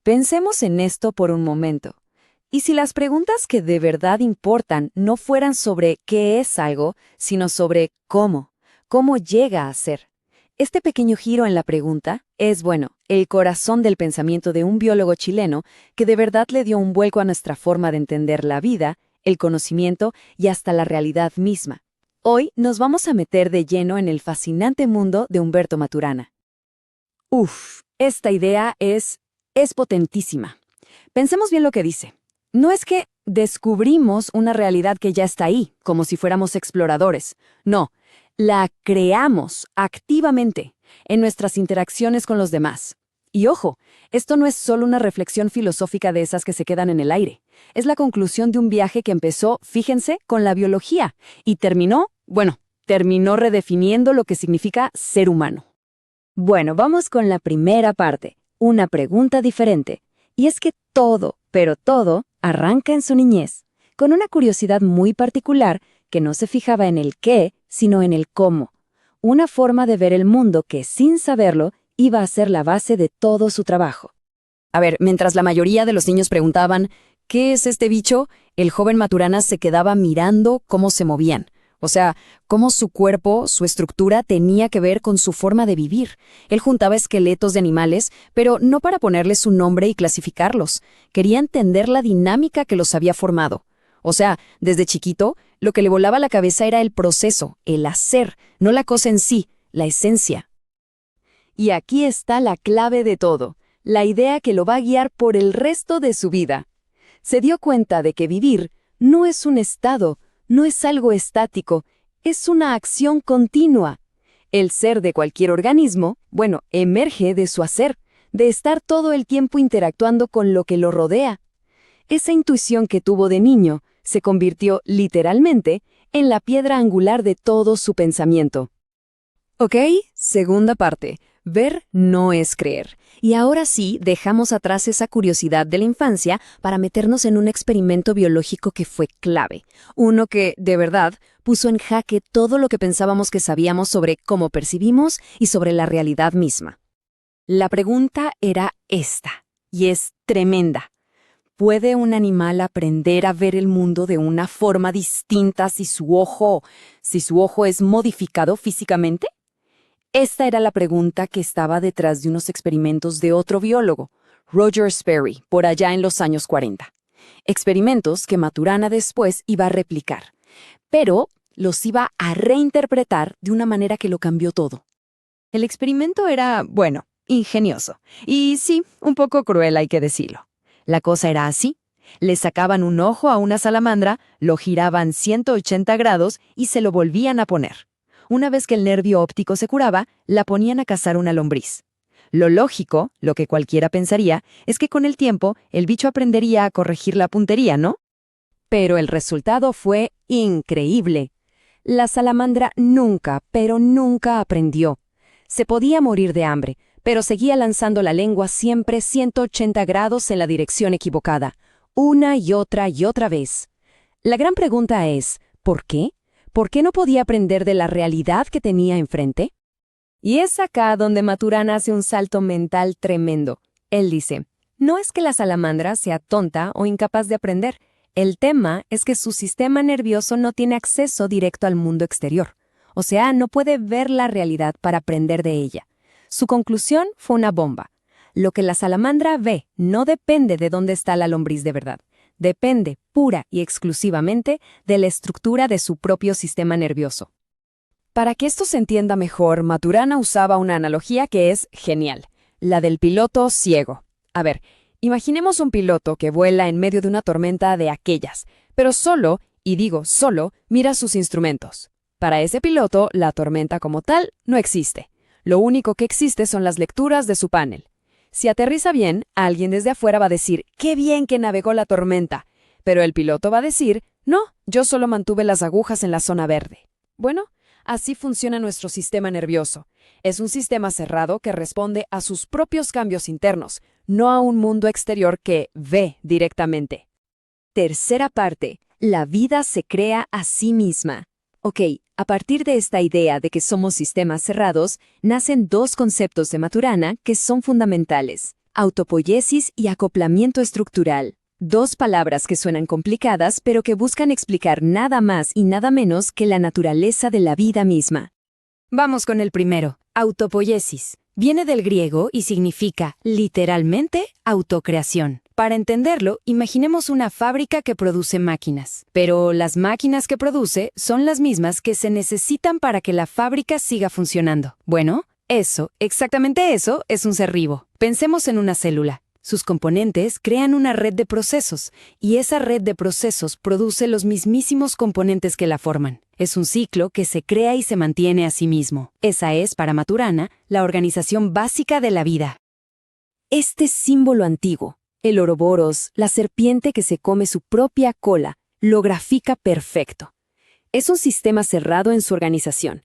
Pensemos en esto por un momento. ¿Y si las preguntas que de verdad importan no fueran sobre qué es algo, sino sobre cómo? ¿Cómo llega a ser? Este pequeño giro en la pregunta es, bueno, el corazón del pensamiento de un biólogo chileno que de verdad le dio un vuelco a nuestra forma de entender la vida, el conocimiento y hasta la realidad misma. Hoy nos vamos a meter de lleno en el fascinante mundo de Humberto Maturana. Esta idea es potentísima. Pensemos bien lo que dice. No es que descubrimos una realidad que ya está ahí, como si fuéramos exploradores. No, la creamos activamente en nuestras interacciones con los demás. Y ojo, esto no es solo una reflexión filosófica de esas que se quedan en el aire. Es la conclusión de un viaje que empezó, fíjense, con la biología y terminó redefiniendo lo que significa ser humano. Bueno, vamos con la primera parte, una pregunta diferente. Y es que todo, pero todo, arranca en su niñez, con una curiosidad muy particular que no se fijaba en el qué, sino en el cómo. Una forma de ver el mundo que, sin saberlo, iba a ser la base de todo su trabajo. A ver, mientras la mayoría de los niños preguntaban, ¿qué es este bicho?, el joven Maturana se quedaba mirando cómo se movían. O sea, cómo su cuerpo, su estructura tenía que ver con su forma de vivir. Él juntaba esqueletos de animales, pero no para ponerles un nombre y clasificarlos. Quería entender la dinámica que los había formado. O sea, desde chiquito, lo que le volaba la cabeza era el proceso, el hacer, no la cosa en sí, la esencia. Y aquí está la clave de todo, la idea que lo va a guiar por el resto de su vida. Se dio cuenta de que vivir no es un estado, no es algo estático, es una acción continua. El ser de cualquier organismo, emerge de su hacer, de estar todo el tiempo interactuando con lo que lo rodea. Esa intuición que tuvo de niño se convirtió, literalmente, en la piedra angular de todo su pensamiento. Ok, segunda parte. Ver no es creer. Y ahora sí, dejamos atrás esa curiosidad de la infancia para meternos en un experimento biológico que fue clave. Uno que, de verdad, puso en jaque todo lo que pensábamos que sabíamos sobre cómo percibimos y sobre la realidad misma. La pregunta era esta, y es tremenda. ¿Puede un animal aprender a ver el mundo de una forma distinta si su ojo es modificado físicamente? Esta era la pregunta que estaba detrás de unos experimentos de otro biólogo, Roger Sperry, por allá en los años 40. Experimentos que Maturana después iba a replicar, pero los iba a reinterpretar de una manera que lo cambió todo. El experimento era, ingenioso, y sí, un poco cruel, hay que decirlo. La cosa era así. Le sacaban un ojo a una salamandra, lo giraban 180 grados y se lo volvían a poner. Una vez que el nervio óptico se curaba, la ponían a cazar una lombriz. Lo lógico, lo que cualquiera pensaría, es que con el tiempo el bicho aprendería a corregir la puntería, ¿no? Pero el resultado fue increíble. La salamandra nunca, pero nunca aprendió. Se podía morir de hambre, pero seguía lanzando la lengua siempre 180 grados en la dirección equivocada, una y otra vez. La gran pregunta es, ¿por qué? ¿Por qué no podía aprender de la realidad que tenía enfrente? Y es acá donde Maturana hace un salto mental tremendo. Él dice, no es que la salamandra sea tonta o incapaz de aprender. El tema es que su sistema nervioso no tiene acceso directo al mundo exterior. O sea, no puede ver la realidad para aprender de ella. Su conclusión fue una bomba. Lo que la salamandra ve no depende de dónde está la lombriz de verdad. Depende pura y exclusivamente de la estructura de su propio sistema nervioso. Para que esto se entienda mejor, Maturana usaba una analogía que es genial, la del piloto ciego. A ver, imaginemos un piloto que vuela en medio de una tormenta de aquellas, pero solo, y digo solo, mira sus instrumentos. Para ese piloto, la tormenta como tal no existe. Lo único que existe son las lecturas de su panel. Si aterriza bien, alguien desde afuera va a decir, ¡qué bien que navegó la tormenta! Pero el piloto va a decir, no, yo solo mantuve las agujas en la zona verde. Bueno, así funciona nuestro sistema nervioso. Es un sistema cerrado que responde a sus propios cambios internos, no a un mundo exterior que ve directamente. Tercera parte, la vida se crea a sí misma. Ok, a partir de esta idea de que somos sistemas cerrados, nacen dos conceptos de Maturana que son fundamentales: Autopoiesis y acoplamiento estructural. Dos palabras que suenan complicadas, pero que buscan explicar nada más y nada menos que la naturaleza de la vida misma. Vamos con el primero, autopoiesis. Viene del griego y significa, literalmente, autocreación. Para entenderlo, imaginemos una fábrica que produce máquinas. Pero las máquinas que produce son las mismas que se necesitan para que la fábrica siga funcionando. Bueno, exactamente eso, es un ser vivo. Pensemos en una célula. Sus componentes crean una red de procesos, y esa red de procesos produce los mismísimos componentes que la forman. Es un ciclo que se crea y se mantiene a sí mismo. Esa es, para Maturana, la organización básica de la vida. Este símbolo antiguo, el Ouroboros, la serpiente que se come su propia cola, lo grafica perfecto. Es un sistema cerrado en su organización.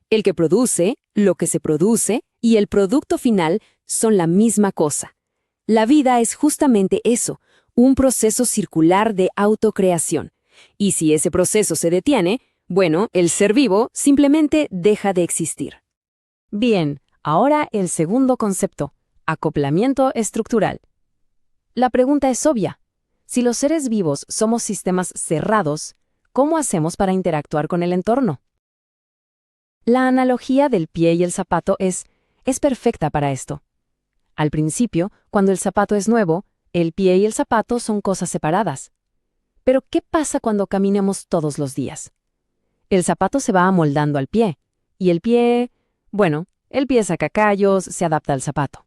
El que produce, lo que se produce y el producto final son la misma cosa. La vida es justamente eso, un proceso circular de autocreación. Y si ese proceso se detiene, bueno, el ser vivo simplemente deja de existir. Bien, ahora el segundo concepto, acoplamiento estructural. La pregunta es obvia. Si los seres vivos somos sistemas cerrados, ¿cómo hacemos para interactuar con el entorno? La analogía del pie y el zapato es perfecta para esto. Al principio, cuando el zapato es nuevo, el pie y el zapato son cosas separadas. Pero, ¿qué pasa cuando caminamos todos los días? El zapato se va amoldando al pie, y el pie saca callos, se adapta al zapato.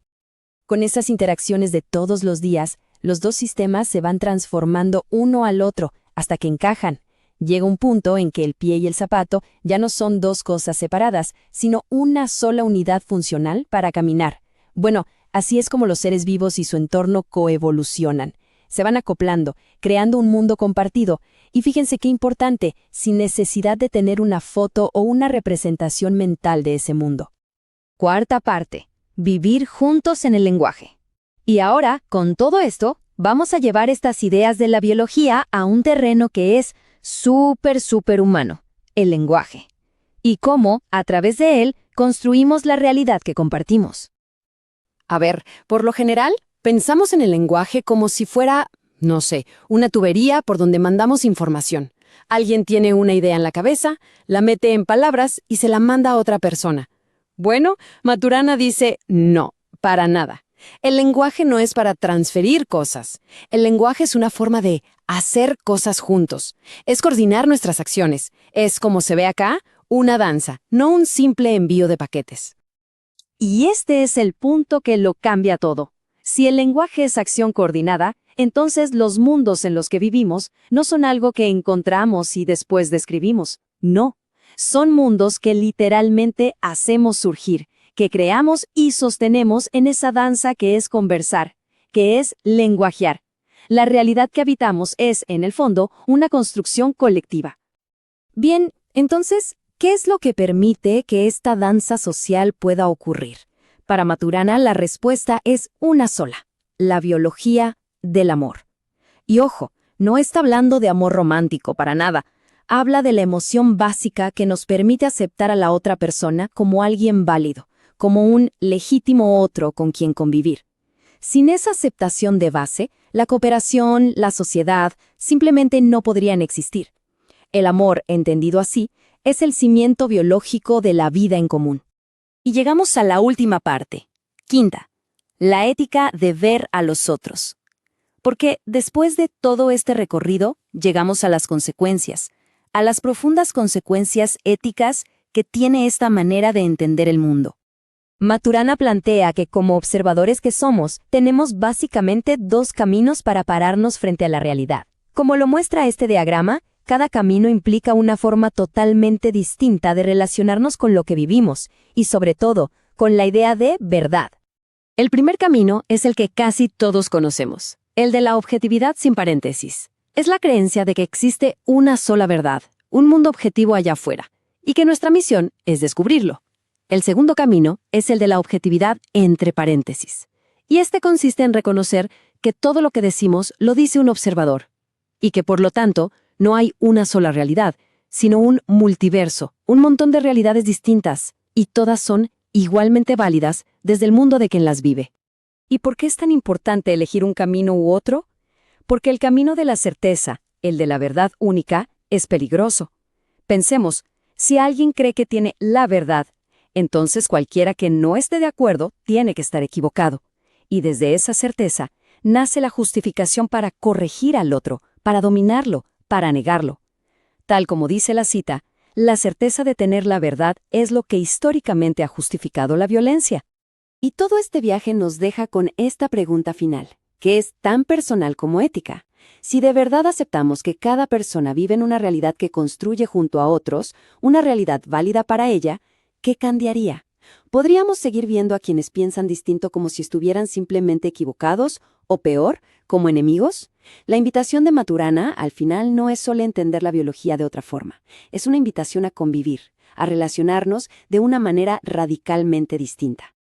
Con esas interacciones de todos los días, los dos sistemas se van transformando uno al otro hasta que encajan. Llega un punto en que el pie y el zapato ya no son dos cosas separadas, sino una sola unidad funcional para caminar. Bueno, así es como los seres vivos y su entorno coevolucionan. Se van acoplando, creando un mundo compartido. Y fíjense qué importante, sin necesidad de tener una foto o una representación mental de ese mundo. Cuarta parte. Vivir juntos en el lenguaje. Y ahora, con todo esto, vamos a llevar estas ideas de la biología a un terreno que es súper humano, el lenguaje. Y cómo, a través de él, construimos la realidad que compartimos. A ver, por lo general, pensamos en el lenguaje como si fuera, no sé, una tubería por donde mandamos información. Alguien tiene una idea en la cabeza, la mete en palabras y se la manda a otra persona. Bueno, Maturana dice, no, para nada. El lenguaje no es para transferir cosas. El lenguaje es una forma de hacer cosas juntos. Es coordinar nuestras acciones. Es, como se ve acá, una danza, no un simple envío de paquetes. Y este es el punto que lo cambia todo. Si el lenguaje es acción coordinada, entonces los mundos en los que vivimos no son algo que encontramos y después describimos. No, son mundos que literalmente hacemos surgir, que creamos y sostenemos en esa danza que es conversar, que es lenguajear. La realidad que habitamos es, en el fondo, una construcción colectiva. Bien, entonces, ¿qué es lo que permite que esta danza social pueda ocurrir? Para Maturana, la respuesta es una sola: la biología del amor. Y ojo, no está hablando de amor romántico para nada. Habla de la emoción básica que nos permite aceptar a la otra persona como alguien válido, como un legítimo otro con quien convivir. Sin esa aceptación de base, la cooperación, la sociedad, simplemente no podrían existir. El amor, entendido así, es el cimiento biológico de la vida en común. Y llegamos a la última parte, quinta, la ética de ver a los otros. Porque después de todo este recorrido, llegamos a las consecuencias, a las profundas consecuencias éticas que tiene esta manera de entender el mundo. Maturana plantea que como observadores que somos, tenemos básicamente dos caminos para pararnos frente a la realidad. Como lo muestra este diagrama, cada camino implica una forma totalmente distinta de relacionarnos con lo que vivimos y, sobre todo, con la idea de verdad. El primer camino es el que casi todos conocemos, el de la objetividad sin paréntesis. Es la creencia de que existe una sola verdad, un mundo objetivo allá afuera, y que nuestra misión es descubrirlo. El segundo camino es el de la objetividad entre paréntesis, y este consiste en reconocer que todo lo que decimos lo dice un observador, y que por lo tanto no hay una sola realidad, sino un multiverso, un montón de realidades distintas, y todas son igualmente válidas desde el mundo de quien las vive. ¿Y por qué es tan importante elegir un camino u otro? Porque el camino de la certeza, el de la verdad única, es peligroso. Pensemos, si alguien cree que tiene la verdad, entonces cualquiera que no esté de acuerdo tiene que estar equivocado. Y desde esa certeza nace la justificación para corregir al otro, para dominarlo, para negarlo. Tal como dice la cita, la certeza de tener la verdad es lo que históricamente ha justificado la violencia. Y todo este viaje nos deja con esta pregunta final, que es tan personal como ética. Si de verdad aceptamos que cada persona vive en una realidad que construye junto a otros, una realidad válida para ella, ¿qué cambiaría? ¿Podríamos seguir viendo a quienes piensan distinto como si estuvieran simplemente equivocados, o peor, como enemigos? La invitación de Maturana, al final, no es solo entender la biología de otra forma, es una invitación a convivir, a relacionarnos de una manera radicalmente distinta.